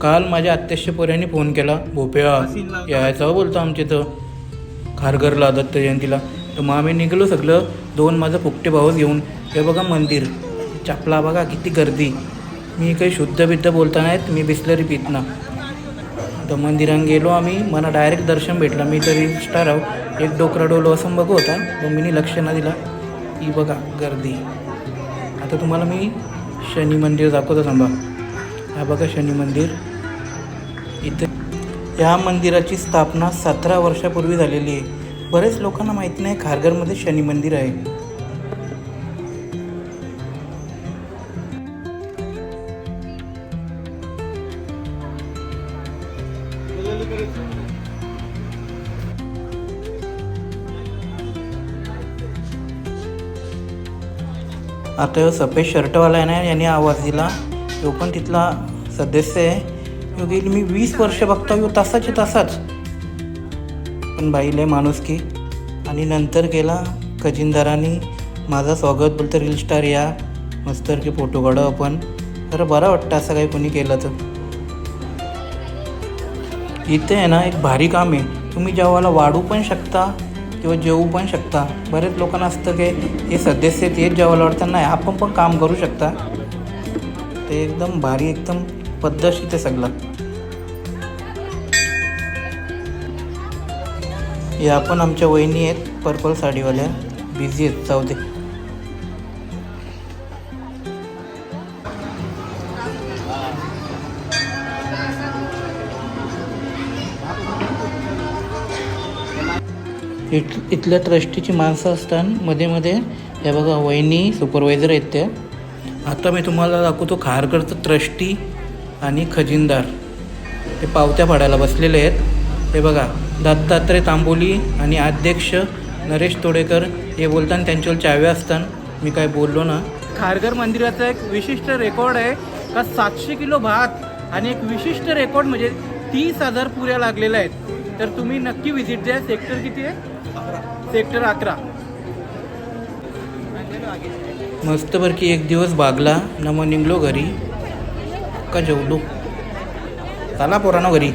काल माझ्या आत्याच्या पोऱ्याने फोन केला, भोप्या यायचं बोलतो आमच्या इथं खारघरला दत्त जयंतीला. तर मग आम्ही निघलो सगळं, 2 माझं फुकटे भाऊच घेऊन. हे बघा मंदिर, चपला बघा किती गर्दी. मी काही शुद्ध बिद्ध बोलता नाहीत, मी बिस्लरी पित ना. तर मंदिरात गेलो आम्ही, मला डायरेक्ट दर्शन भेटलं. मी तरी स्टार आहो, एक डोकरा डोलो असं बघू होता, पण मी लक्ष न दिला. ही बघा गर्दी. आता तुम्हाला मी शनी मंदिर दाखवतो, थांबा. हा बघा शनी मंदिर. इथे या मंदिराची स्थापना 17 वर्षापूर्वी झालेली आहे. बरेच लोकांना माहीत नाही खारघरमध्ये शनी मंदिर आहे. आता सफेद शर्टवाला आहे ना, याने आवाज दिला. तो पण तिथला सदस्य आहे. यो गेली मी 20 वर्ष बघता, यो तासाच. पण बाईले माणूस की. आणि नंतर गेला खजिनदारांनी माझं स्वागत, बोलतं रील स्टार या मस्त की फोटो काढू आपण. तर बरं वाटतं असं काही कोणी केलं तर. इथे आहे ना एक भारी काम आहे. तुम्ही जेवायला वाढू पण शकता किंवा जेवू पण शकता. बरेच लोकांना असतं की हे सदस्य तेच जेवायला वाटतं, नाही आपण पण काम करू शकता. ते एकदम भारी, एकदम पद्धतशीर ते सगळं. या पण आमच्या वहिनी आहेत, पर्पल साडीवाल्या, बिझी आहेत, जाऊ दे. इथल्या ट्रस्टीची माणसं असतात मध्ये मध्ये. हे बघा वहिनी सुपरवायझर आहेत त्या. आता मी तुम्हाला दाखवतो खारघरचं ट्रस्टी आणि खजिनदार. ते पावत्या फाडायला बसलेले आहेत. हे बघा दत्तात्रय तांबोली आणि अध्यक्ष नरेश तोडेकर हे बोलताना त्यांच्यावर चाव्या असतात. मी काय बोललो ना. खारघर मंदिराचा एक विशिष्ट रेकॉर्ड आहे का 700 किलो भात आणि एक विशिष्ट रेकॉर्ड म्हणजे 30,000 पुऱ्या लागलेल्या आहेत. तर तुम्ही नक्की व्हिजिट द्या. सेक्टर किती आहे? सेक्टर 11. मस्त बरं की एक दिवस भागला न, मग निघलो घरी का जेवलो. चला पोरांनो घरी.